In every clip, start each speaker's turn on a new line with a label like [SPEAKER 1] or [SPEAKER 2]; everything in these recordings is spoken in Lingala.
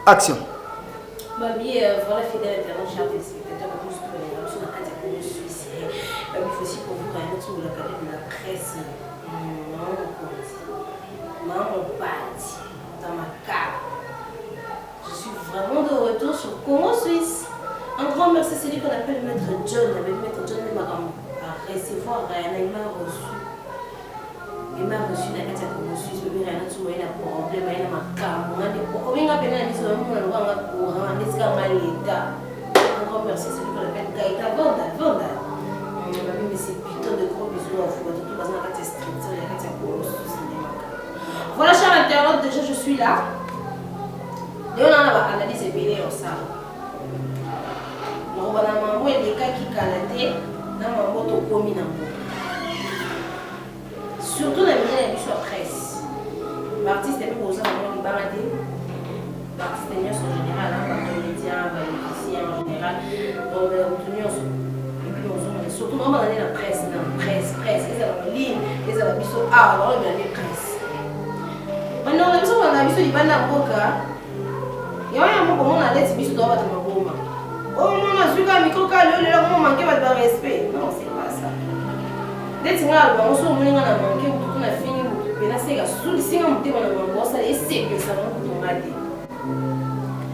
[SPEAKER 1] Action.
[SPEAKER 2] Babi, voilà, fidèle internaute, chers téléspectateurs, comme je suis dans un diable, je suis ici. Babi, il faut aussi pour vous quand même sur le cadre de la presse. Maman parti dans ma cave. Je suis vraiment de retour sur Congo Suisse. Un grand merci, c'est lui qu'on appelle Maître John. Maître John à recevoir Ryan. Il m'a reçu. Il m'a reçu dans la Congo Suisse. Il m'a reçu dans un problème. Il m'a reçu un grand merci, c'est lui qu'on appelle Gaïta Vonda. Mais c'est putain de gros bisous à vous. Tout basé dans la structure. Il y a Congo Suisse. Voilà, chers internautes, déjà je suis là. Et on a analysé les ça. Donc, on a des cas qui calatent, on a commis. Surtout les médias sur la presse. L'artiste est plus aux gens qui baladent. L'artiste est en général, les médias, les musiciens en général. Donc, surtout on va dans la presse, les amis, les amis sont alors on a les presse. Maintenant, les gens qui ont vu sur les bandes à Boca, il y a un moment où on a l'aide de dans votre maman. Oh, on a su qu'un micro calme, on manquait votre respect. Non, c'est pas ça. Dès que on a manqué, on a fini, on a fait la solution, on a fait et c'est que ça va rater.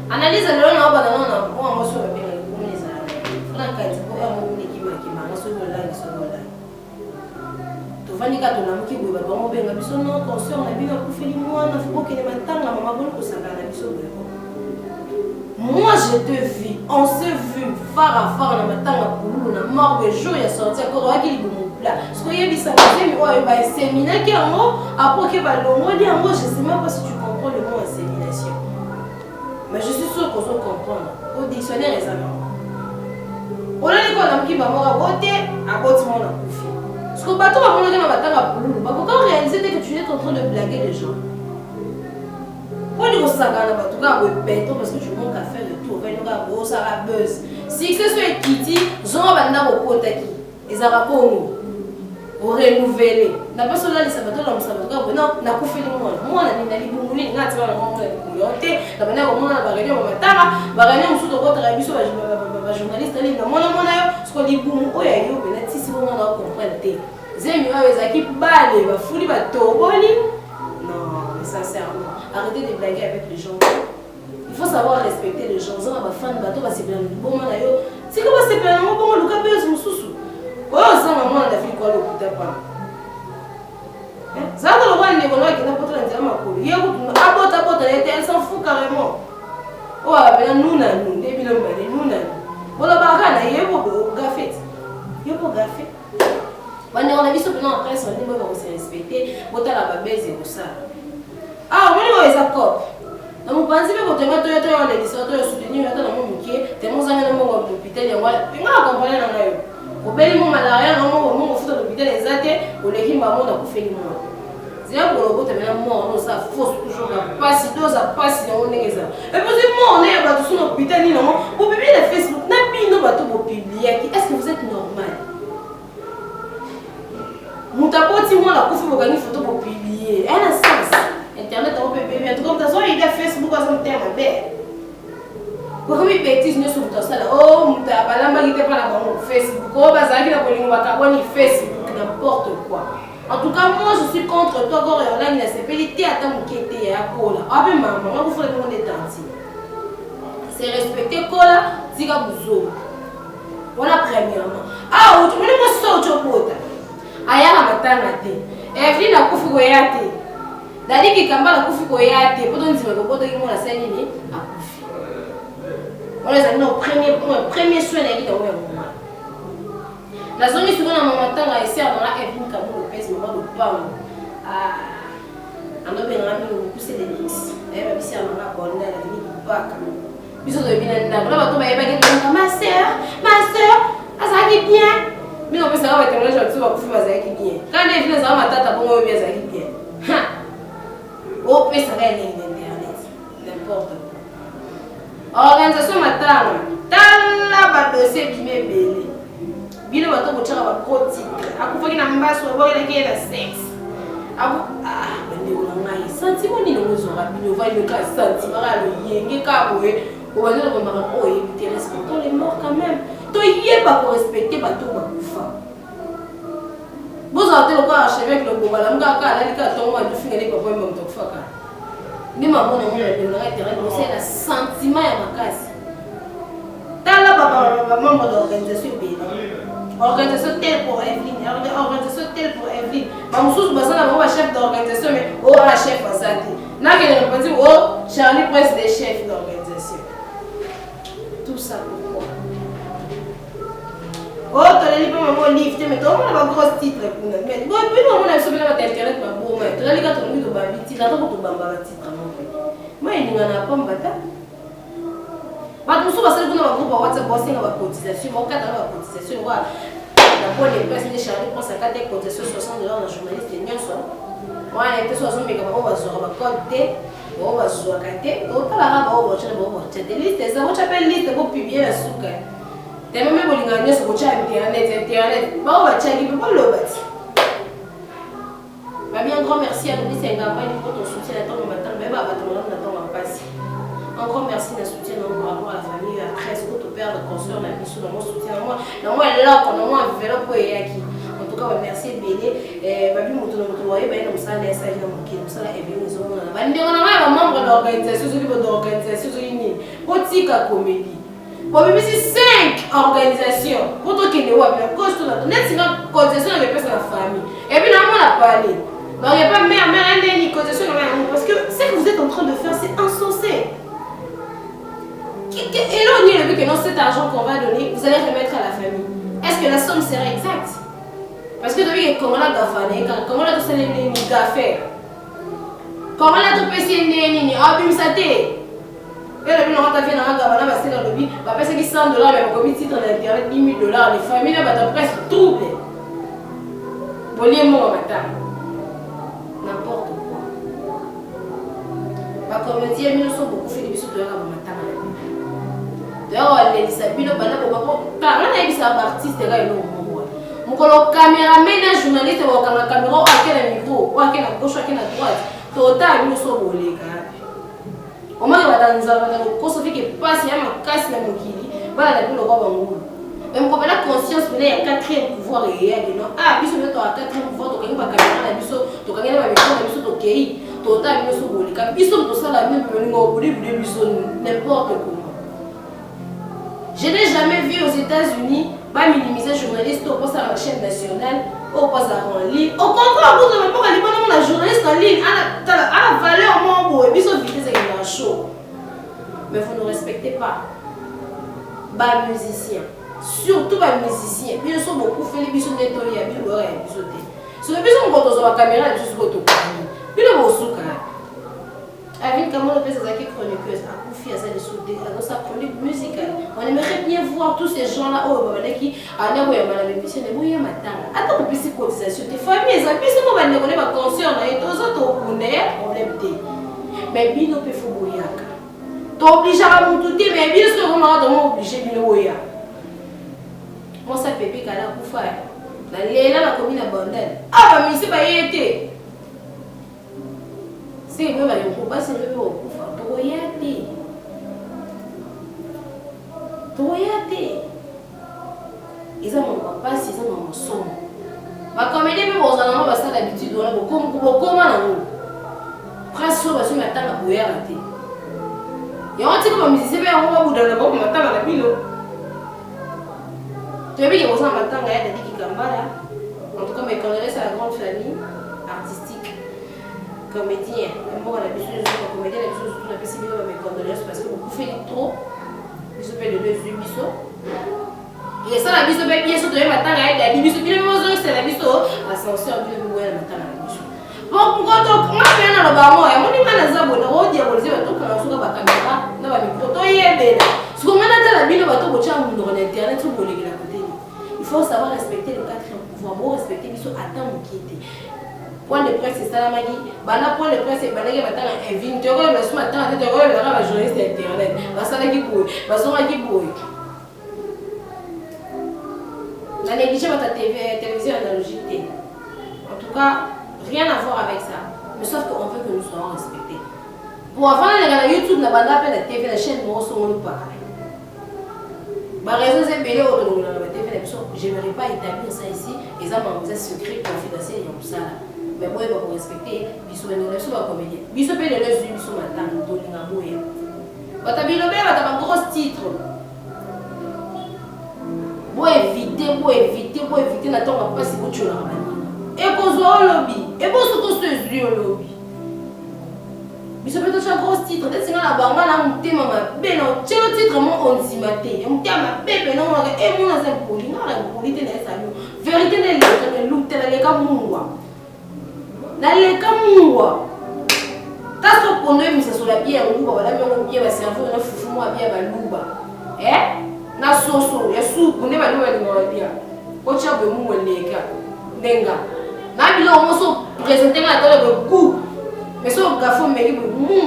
[SPEAKER 2] Analyse le on a on a sur la bien les amis. On a qu'à dire on a qui m'a sur là. Vanika tona muki boba bango benga biso non conscient na bino ku feli mwana faut que les matanga maman bolo ko sangana biso bobo. Moi je te vis, on s'est vu phare à phare na matanga pulu na mort de jour ya sorti encore akili bomo là. Ce que yebisa ngemi o ba séminaire qui ngo après que ba longo di ngo je sais même pas si tu comprends le mot insémination. Mais je suis sûr qu'on va comprendre au dictionnaire les amis. On a les quoi na muki ba mora bote a bote mon na kufi. Parce que bateau va prendre quand réaliser que tu es en train de blaguer les gens. Pourquoi tu vas s'agarrer bateau quand vous béton parce que tu manques à faire le tour, quand ça va buzz. Si c'est sur Kitty, Jean va dans au côté ils arabons au renouveler. N'a pas cela les sabatons dans le sabaton non n'a pas fait le monde. Moi on a mis les boumoulis, n'a pas le monde la manière au monde va gagner au matin, va gagner au sous de votre abisso la journaliste ali na mona ce qu'on dit boum o ya yo peut-être si vous on a comprendre. Zemi ezaki balé ba fuli ba toboli. Non, mais sincèrement, arrêtez de blaguer avec les gens. Il faut savoir respecter les gens. On va fan bateau va se plaindre bon mana yo. Si comment se plaindre bon luka bezo mususu. Quoi ça maman la fille quoi le putain pas. Ça dans le roi ne connaît pas notre ndama ko. Yego abota elle s'en fout carrément. Oh ben nous depuis le mbele nous. Voilà bakana yego gafet. Yego gafet. On a vu ce que après son niveau va se respecter, botter la babese et tout ça. Ah, on est aux accords. Donc, vous pensez que votre maître est en édition, de soutenir dans mon bouquet, t'es mon ami dans mon hôpital, et voilà. Tu m'as accompagné dans la rue. Au bel mon malaria, mon foot de l'hôpital, les athées, ou les qui m'ont fait le monde. C'est là pour le bout, t'es mort, ça fausse toujours, pas si dose, pas si on est ça. Et puis, moi, on est à tout son hôpital, non, vous publiez le Facebook, n'a pas nos bateaux pour publier. Est-ce que vous êtes normal? Moutapoti moi la coupe pour gagner photo pour publier. Elle a sens. Internet on peut payer. En tout cas, il y a Facebook à son terme bête. Pourquoi il bêtise ne sur tout ça là? Oh, moutabala qui était pas là dans Facebook. Oh, bazaki la police va t'abonner Facebook n'importe quoi. En tout cas, moi je suis contre toi quand on a une CPLT à ta mouquette à Kola. Ah ben maman, vous faites mon détention. C'est respecter Kola, Ziga Bouzo. Voilà premièrement. Ah, tu me dis moi ça au chopota. Ayana matanga te. Evli na kufi ko yate. Dadi ki kamba na kufi ko yate. Poto nzima ko poto ki mona sani ni akufi. On les a mis au premier soin na yita oya mama. La zone sur na mama tanga essayer dans la Evli kamu le pèse maman de pam. Ah. Ando ben rami ko pousser les mix. Eh ba bisi amanga bonda la vini baka. Biso de binanda. Bala bato ba yeba ke ma sœur, ça va bien. Mais on peut savoir que les gens qui sont bien. Quand les filles sont matata pour moi bien ça qui bien. Oh, mais ça va aller internet. N'importe quoi. Organisation matanga. Tala ba dossier qui m'est belé. Bino bato ko tshaka ba pratique. Akufaki na mbaso ba le ke la sexe. sentiment ni nous aura bien va le cas sentiment le yenge ka boye on va dire comme oh écoutez respectons les morts quand même to yé pas pour respecter bato ba kufa vous avez le quoi achever avec le bobala mga ka la lika to ma dufinga ni papa mo to kufa ka ni maman na ngela le ngela terrain c'est le sentiment ya makasi tala baba membre de l'organisation bien organisation telle pour Evelyne, organisation telle pour Evelyne. Mamoussous Basana, on va chef d'organisation, mais on va chef à ça. N'a qu'elle répond, oh, Charlie Presse des chefs d'organisation. Tout ça pourquoi? Oh, tu as dit pas maman livre, mais toi, on a un gros titre pour nous. Mais bon, puis nous, on a sauvé notre internet, ma beau, mais tu as dit que tu as mis de babi, tu as dit que tu as mis de titre. Moi, il n'y en a pas, mbata. Mamoussous Basana, on a un groupe WhatsApp, on a une cotisation, on a une cotisation, d'abord les presse de Charlie prend sa carte de cotisation $60 dans journaliste et nyonso moi elle était 60 mais comment on va sur ma code T on va sur carte on pas la raba on va chercher on va chercher liste ça on appelle liste pour publier la souka t'es même bolinga nyonso ko cha internet ba on va chercher pour le bâti ma bien grand merci à nous c'est un campagne pour ton soutien à ton matin mais ba ton on attend en passe un grand merci de soutien par rapport à la famille à 13 autres pères de consort la mission dans mon soutien moi là quand on a vélo pour yaki en tout cas merci Béné babi moto voyez ben comme ça les ça dans mon qui ça là et bien ils ont là bande on a membre de l'organisation ceux qui de l'organisation ceux ni potika comédie pour même si 5 organisations pour toi qui ne voit bien cause tout là net sinon cotisation avec personne la famille et puis là on a parlé donc il y a pas mère ni cotisation parce que ce que vous êtes en train de faire c'est insensé. Et là, on dit le but que non, cet argent qu'on va donner, vous allez remettre à la famille. Est-ce que la somme sera exacte? Parce que depuis que comment la gafane, comment la tout ça les gaffaires, comment la tout péché ni abîme sa tête. Et le but on va faire dans la gafane, parce que dans le but, va passer $100, mais comme titre dans l'internet, $10,000, les familles là, va presque trouble. Bollier mon matin, n'importe quoi. Ma comédie, nous sommes beaucoup fait des bisous de la matin. D'ailleurs, les sabino bana boko parla na bisa artiste ga ilo mo mukolo cameraman na journaliste wa kanga caméra akela micro wa akela gauche akela droite total nous so boleka o manga batanza bana ko so fike passe ya makasi na mokili bala na bino kwa bangu même ko bela conscience bele ya 4e pouvoir et non biso beto a 4e pouvoir to kanga caméra na biso to kanga na micro na biso to kei total nous so boleka biso to sala même ngo boli biso n'importe quoi. Je n'ai jamais vu aux États-Unis pas minimiser journaliste au poste à la chaîne nationale, au poste en ligne. Au contraire, vous ne pouvez pas la journaliste en ligne à la valeur moins beau et puis son vitesse est chaud. Mais vous ne respectez pas. Bas musiciens, surtout bas musiciens. Ils sont beaucoup fait les bisous nettoyés, ils sont nettoyés, ils sont nettoyés. Sur le bisou, on voit la caméra, ils sont nettoyés. Puis le mot souka. Avec comment on peut se dire chroniqueuse, à Koufi, à sa chronique musicale. On aimerait bien voir tous ces gens-là, qui à l'émission de Bouya Matin. Attends, puis c'est cotisation. Tes familles, les amis, si on va ne connaître pas conscient, et tous autres, on est problème. Mais Bino peut faire Bouyaka. Tu es obligé à monter, mais bien sûr, on est obligé de Bouyaka. Moi, ça fait piquer à la Koufa. La commune à Bandel. Ah, mais c'est pas y été. C'est même avec le combat, c'est le même au Koufa. Toyate. Ils ont mon papa, ils ont mon son. Ma comédie, même aux alentours, parce que d'habitude, on a beaucoup comment presque parce que maintenant la bouillère a été. Et on dit que mon musicien, on va vous donner le bon matin à la ville. Tu as vu qu'il y a un matin, il y a des qui gambara. En tout cas, mes collègues, c'est la grande famille artistique. Comédien, même moi, la personne, la comédienne, la personne, la personne, mes condoléances parce que beaucoup fait trop. Ils se fait de deux bisous. Et ça, la bisou, bien sûr, de matin, la bisou, bien sûr, c'est la bisou. Ascenseur, bien sûr, la matin, la bisou. Bon, quand on a fait un baron, on dit que les abonnés, on dit que les abonnés, on a caméra, on a micro, on y est bien. Ce qu'on a dit, la vidéo, on a sur internet, on a la côté. Il faut savoir respecter le 4e pouvoir, pour respecter les bisous, attendre qui était. Point de presse, c'est ça la magie. Bana point de presse, c'est banane matin un vin. Tu vois le matin, tu vois le journaliste internet. Basala qui bouille, basala qui bouille. La négligence de ta télévision analogique. En tout cas, Rien à voir avec ça. Mais sauf qu'on veut que nous soyons respectés. Pour avoir les YouTube, n'a pas la TV, la chaîne, nous sommes pas. Ma raison c'est belé au la TV, j'aimerais pas établir ça ici. Et ça m'a dit secret confidentiel comme ça. Mais moi, je vais respecter. Bisous, nous sommes pas comédiens. Bisous, les deux, bisous, madame, tout le monde. Batabi Lobé, tu as un gros titre. Pour éviter, n'attends pas si vous tuez la manine. Et pour au lobby, et pour surtout ce yeux au lobby. Mais ça peut être un gros titre. Dès que la banque a monté ma belle, tu as le titre, mon on s'y maté. On tient ma bébé, non, et mon ancien poli, non, la polité n'est pas nous. Vérité n'est pas nous, tu es les camoua. N'allez camoua. Parce que pour nous, c'est sur la bière, on va la bière, va servir un foufou, moi, bière, va louba. Eh? Na soso, ya soupe, on est pas loin de la bière. Quand tu as besoin de l'éga, nenga. Na bilo, on se présente la table de goût. Mais si on gaffe, on met le mou.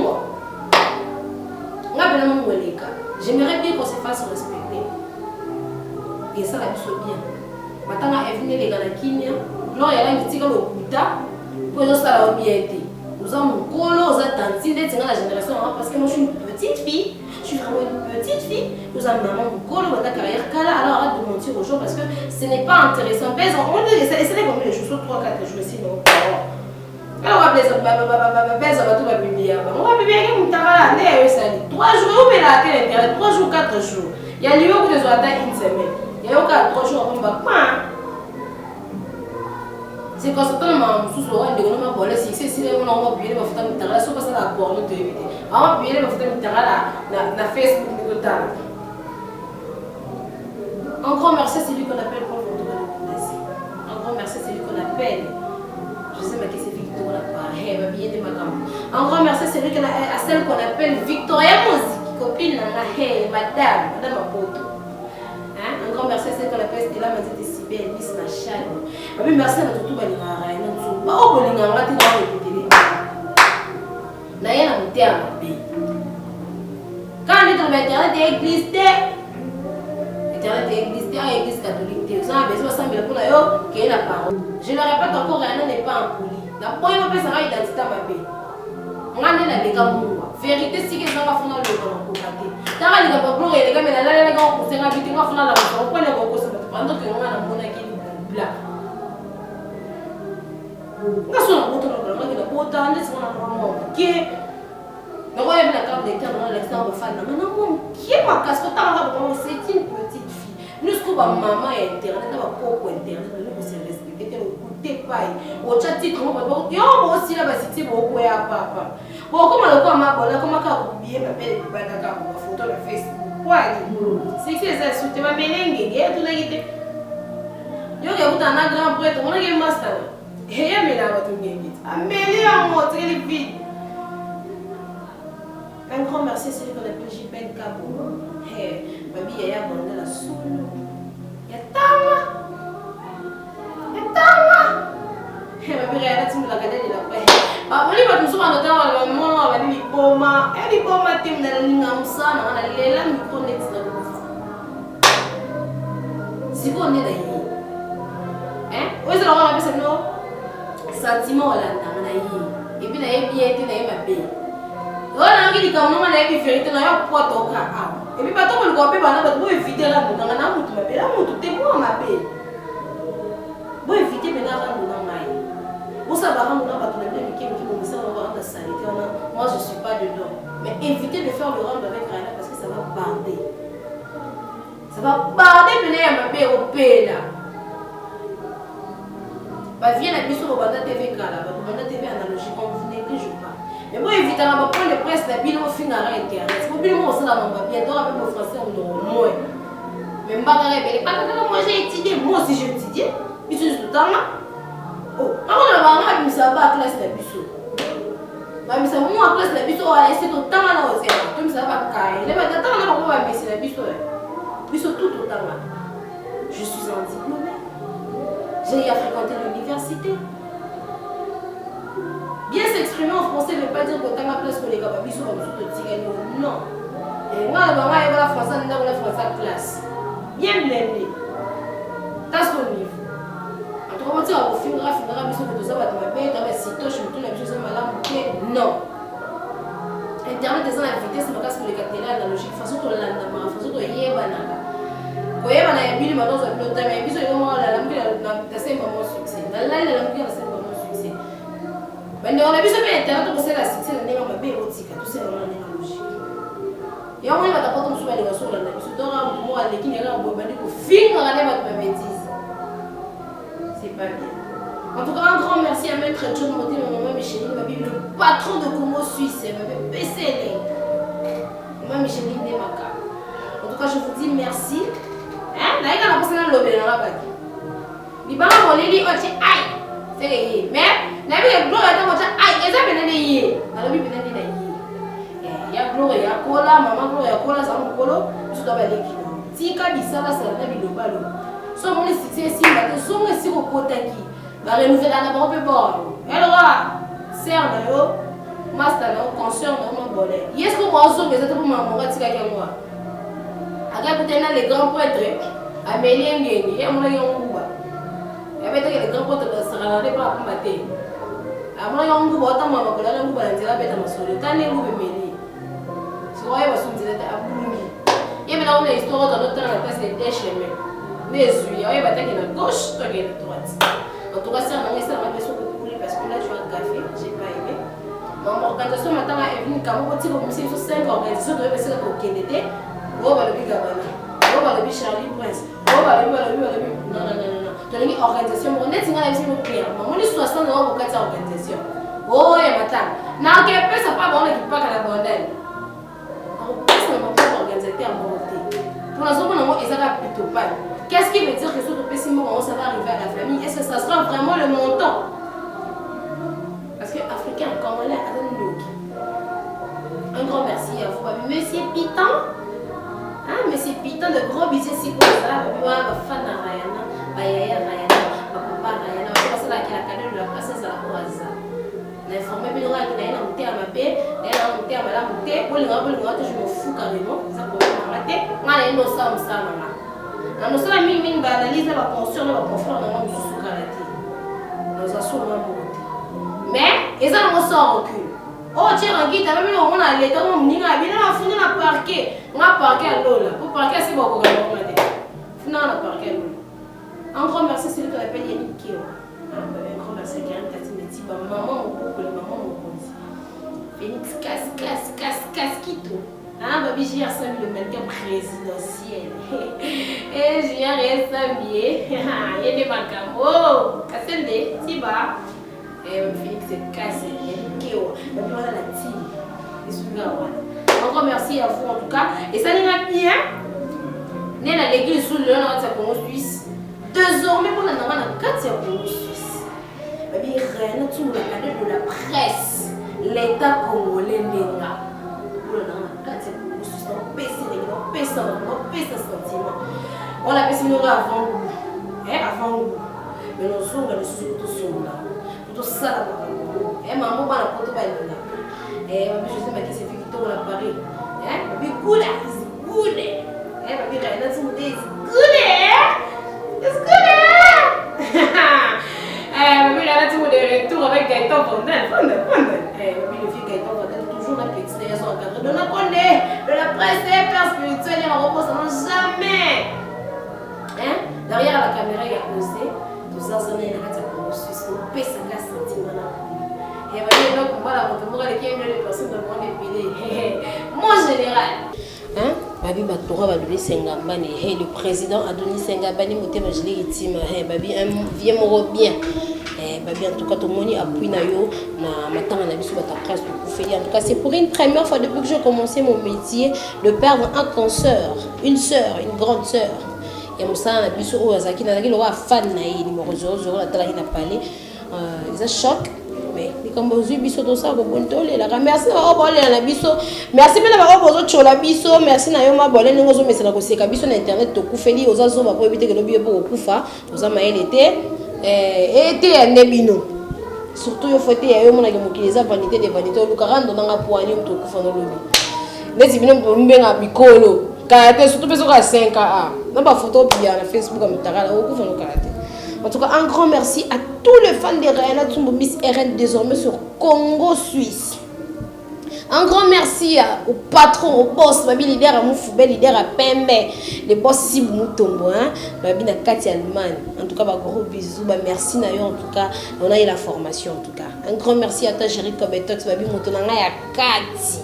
[SPEAKER 2] Na bilo, on l'éga. J'aimerais bien qu'on se fasse respecter. Et ça, la biso bien. Maintenant, elle vient les gars de Kinia. Non, il y a un petit gars au Bouddha. Pour nous, ça va bien été. Nous avons colo, nous attendons d'être dans la génération parce que moi je suis une petite fille, je suis vraiment une petite fille. Nous avons maman colo, on a carrière cala, alors arrête de mentir aux gens parce que ce n'est pas intéressant. On dit essayez comme les choses 3-4 jours sinon. Alors on va baisser, on va tout va publier. On va publier que mon travail là, 3 jours, mais là, 3 jours, 4 jours. Il y a lieu où nous avons une semaine. Il y a 3 jours, on va pas. C'est quand on a un sous on a si c'est on a appuyé ma photo mitara so parce que la porno te éviter on a appuyé ma photo mitara na Facebook total. Un grand merci c'est lui qu'on appelle pour le un grand merci c'est lui qu'on appelle je sais pas qui c'est Victoria pas hey va bien de madame un grand merci c'est lui à celle qu'on appelle Victoria Musique copine na hey madame Apoto. Un grand merci à celle qu'on appelle Stella Mazette Sibel, Miss Machal. Mais merci à tout le monde. Pas au bowling, on va te répéter. N'ayez la montée à ma paix. Quand on est dans l'internet, l'église, l'église catholique, vous avez besoin de pour la qui est la parole. Je ne le répète encore, rien n'est pas impoli. La première fois, ça va identité à ma paix. On a les gars, vérité, si quelqu'un va faire le bon côté. Tara les gars, pour les gars, mais là, les gars, c'est rapide, on va faire la on prend les gars, pendant que on a la monnaie qui est blanc. On a son bouton, on a le bouton, on a le qui est. Donc, on a la carte d'état dans l'extérieur de fan. Qui est ma casse? C'est une petite fille. Nous, ce que ma maman est internet, ma propre internet, nous, c'est respecté, nous, écoutez pas. Au chat, titre, on va dire, yo, moi aussi, là, c'est beaucoup, à papa. Bon, comment le quoi m'a bolé, comment qu'a oublié ma belle badaka pour photo de Facebook. Quoi, c'est que ça soute ma melengue, et tout le monde. Yo, il y a un grand prêtre, on a un master. Et il y a un là, tout le monde. Amélie a montré les vides. Un grand merci à celui qu'on appelle JPN Cabo. Hey, ma vie, il y a abandonné la soule. Il y a Tama. Hey, ma vie, elle a dit que la cadette est là. Ah, on va nous sommes en train de maman, on va dire Liboma. Et Liboma, tu me donnes une amsa, on a les lames micro-net. Si vous en êtes là, hein? Oui, c'est la ça nous sentiment là, et puis, on a bien été dans ma paix. On a dit que nous avons une vérité, on a un poids au cas. Et puis, quand on a éviter la boue, on a un peu de ma paix. Vous évitez maintenant la boue dans ma paix. Vous savez, moi je ne suis pas dedans. Mais évitez de faire le rendre avec Raina parce que ça va barder. Ça va barder, venez à ma paix au pays là. Viens la mission au Banda TV là, au Banda TV analogique, on ne néglige pas. Mais moi évitez à prendre le presse la bille au fin à internet. Vous pouvez aussi là, mon papier, donc avec mon français, on doit moins. Mais moi j'ai étudié, moi aussi j'ai étudié. Puis tout le temps là. Oh, quand on a vraiment mis ça à classe la biseau. Mais ça moi classe la biseau à essayer tout le temps là aussi. Comme ça va cailler. Les maintenant là on va baisser la biseau. Biseau tout le temps là. Je suis un diplômé. J'ai fréquenté l'université. Bien s'exprimer en français ne veut pas dire que tu as ma place pour les gars biseau comme ça te tirer non. Et moi la maman elle va la français dans la français classe. Bien blindé. T'as son niveau. Comment tu as au film grave, tu as vu ce que tu as dans mes sites, je me tourne la chose non. Internet est en vitesse, mais parce que les capteurs analogiques, façon que l'andama, façon que yébana. Koyeba na yabili madozo ya pilota, mais biso yo mo la lamki la sema mo succès. Na la lamki la sema mo succès. Mais on a biso pe internet ko sela succès na ndenge mabe otika, tout ça na ndenge logique. Ya mo ba ta poto musu ba le gaso la biso to ra mo ale kini ra bo bandi ko finga na ba ba bêtise. C'est pas bien. En tout cas, un grand merci à Maître John Moté, mon maman Micheline, le patron de Congo Suisse, ma PCL. Maman Micheline Demaka. En tout cas, je vous dis merci. Hein? Là, il y a la personne qui l'a dans la bague. Il va me voler, il va dire aïe. C'est les mais, la vie est gloire, il va dire aïe. Et ça, c'est les yé. Dans la vie, c'est les yé. Il y a gloire, il y a cola, maman gloire, il y a cola, ça me colo. Je dois aller kilo. Si il y a des salades, c'est la vie de ballon. Soit mon ici, c'est ici, mais soit mon ici au côté qui. Va renouveler la barre de bord. Alors, serre yo, master yo, conscient de mon bonheur. Est-ce que moi aussi, les autres pour m'en tika moi. Aga peut-être les grands prêtres, Amélie Ngeni, et mon yonguba. Et avec les grands prêtres de Sarah, pas combattre. À mon yonguba, autant moi, que la yonguba, elle a bête à ma soeur. T'as les goûts de Mélie. Si vous voyez, vous êtes à Boumi. Et maintenant, on a l'histoire dans notre temps, on a passé des déchets. Mais oui, on va attaquer la gauche, toi, qui est la droite. En tout cas, c'est un ministère de la question que vous voulez parce que là, tu as gaffé, j'ai pas aimé. Mon organisation maintenant est venue quand on tire au musée sur 5 organisations de passer au KDT. On va le big Gabana, on va le big Charlie Prince, on va le big. Non. Tu as une organisation, on est dans la vie de prière. On est 60 € pour 4 organisations. Oh, et maintenant, n'a qu'un peu, ça pas bon, qui pas à la bordel. On passe dans mon propre organisateur à monter. Pour la zone, on est plutôt pas. Qu'est-ce qui veut dire que ce pessimisme, ça va arriver à la famille? Est-ce que ça sera vraiment le montant? Parce que Africain, Congolais, un grand merci à vous, Monsieur Pitan. Hein, Monsieur Pitan, de gros bisous, si vous avez fan à Rayana, Bayaya Rayana, Papa Rayana, on va passer la cadeau de la princesse à la Oaza. L'informé, puis on a dit, on a monté à ma paix, on a monté à ma monté, pour le moment, je me fous carrément, ça pour me rater, on a dit, on ça, maman. Nous sommes mis analyse la conscience de la confort dans le sous-karaté. Nous avons mais ils ont un recul. Oh, tiens, on a même on a l'état, on a fini à parquer. On a parqué à l'eau là. Pour parquer, c'est beaucoup de temps. On a parqué à l'eau. Un grand merci, c'est celui qu'on appelle Yannick Kio. Un grand merci à Karen Tatimeti. Maman, mon Phoenix, casse-quito. Ah, babi, j'ai ressemblé le mannequin présidentiel. Et j'ai ressemblé. Il y a des mannequins. Oh, Kassende, Tiba. Et Félix est cassé. Il y a des kéo. Babi, on a la team. Et ce encore merci à vous en tout cas. Et ça n'ira bien. Né dans l'église sous le nom de Congo Suisse. Désormais, pour la normale, 4 Congo Suisse. Babi, rien tout le cadre de la presse. L'État congolais n'est là. On a passé avant vous. Mais nous sommes dans le sous là. Tout ça, et maman va la porte pas là. Et je sais pas qui c'est qui tourne à Paris. Mais good, it's good. Mais là, c'est good. It's good. Mais là, tu me retour avec Gaëtan Fondel. Le vieux Gaëtan Fondel, toujours la petite raison encadrée. De la presse et père spirituel, il en repose jamais. Derrière la caméra, il y a posé. Tout ça, c'est un Suisse. On paie sa glace sentiment. Et donc, on va la montrer qu'il y a une personne dans le monde épilé. Mon général. Babi Batora Babi Sengambani, le président Adonis Sengambani, Motema Jili, Babi, viens moro bien. Babi, en tout cas, tout le monde appuie na yo, na matin on a vu sur votre presse pour faire. En tout cas, c'est pour une première fois depuis que j'ai commencé mon métier de perdre un consoeur, une sœur, une grande sœur. Et mon sang a vu sur Ozaki, n'a pas fan naï, numéro 0, la télé n'a pas allé. Ils ont choc. Mais comme vous avez vu ça, merci à merci bien à biso, merci na yo ma bolé nous zo mesela ko seka biso na internet to kufeli ozazo ba po ebite ke lobi po kufa oza maelete été andebino surtout yo foté yo mona ke mokiliza vanité de vanité o lukarando nanga poani mto kufa no lobi nezi bino mbenga bikolo karate surtout peso ka 5 a na ba photo pia na Facebook am takala o kufa no karate En tout cas, un grand merci à tous les fans de Rihanna Tsumbo Miss RN désormais sur Congo Suisse. Un grand merci au patron, au boss, Babi leader à Moufoubé, leader à Pembe, les boss Sibou Moutombo, Babi na Kati Allemagne. En tout cas, gros bisous, merci Nayo. En tout cas, on a eu la formation en tout cas. Un grand merci à toi, Jerry Kobetox, Babi Moutonanga ya Kati.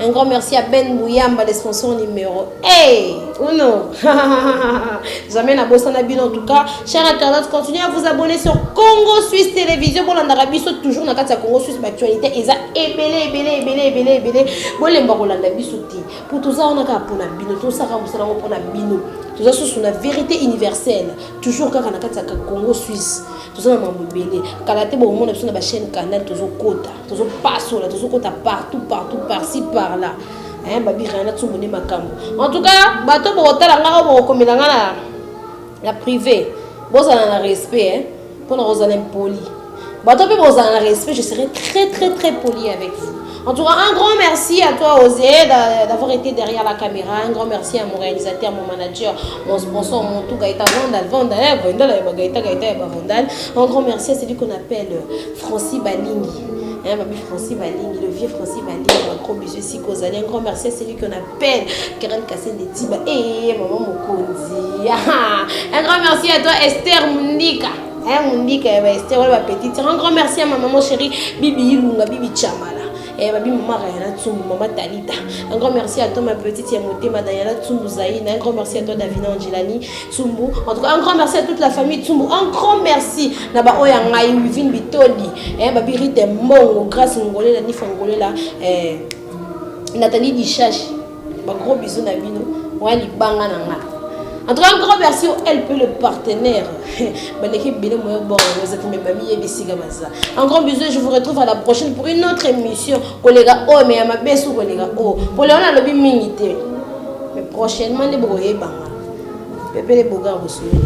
[SPEAKER 2] Un grand merci à Ben Mouyamba, les sponsors numéro 1. Uno. Jamais na bossa na bino en tout cas. Chers internautes, continuez à vous abonner sur Congo Suisse Télévision. Bon, on a rabiso toujours dans la Congo Suisse actualité. Et ça, ébélé. Bon, les marolanda bisouti. Pour tout ça, on a qu'à pour la bino. Tout ça, on a pour la bino. Tout ça, c'est une vérité universelle. Toujours quand on a qu'à Congo Suisse. Tout ça, on a mobile. Quand la table au monde, on a la chaîne canal, tout ça, quota. Tout ça, passe là. Tout ça, quota partout, par-ci, par-là. Babi Rihanna Tsumbo ne makambo. En tout cas, bato botala ngaka bokomela ngana la privé. Bozala na respect pour rozala impoli. Bato pe bozala na respect, je serai très poli avec vous. En tout cas, un grand merci à toi Osé d'avoir été derrière la caméra. Un grand merci à mon réalisateur, mon manager, mon sponsor, mon tout Gaïta Vandal. Un grand merci à celui qu'on appelle Francis Balingi. Francis Balingi, le vieux Francis Balingi, un gros bisou ici Kozali. Un grand merci à celui qu'on appelle Karen Kassé Netiba et maman Mokonzi. Un grand merci à toi Esther Mundika. Mundika Esther, la petite. Un grand merci à ma maman chérie Bibi Ilunga, Bibi Chamala. Et ma maman Rihanna Tsumbo, maman Talita. Un grand merci à toi ma petite Yamoté, ma Diana Tsumbo Zaïne. Un grand merci à toi Davina Angelani Tsumbo. En tout cas, un grand merci à toute la famille Tsumbo. Un grand merci Naba Oyangaï, Wivin Bitoli. Et ma birite Mongo, grâce Ngolé, la Nif Ngolé là. Nathalie Dichache. Un gros bisou Nabino. Wali Banga Nanga. En tout cas, un grand merci au LP, le partenaire. Un grand bisou, je vous retrouve à la prochaine pour une autre émission. Collègue oh, mais à ma baisse ou collègue oh. Pour les on a le minité. Mais prochainement, les brouillés, Pépé les bogards, vous souvenez.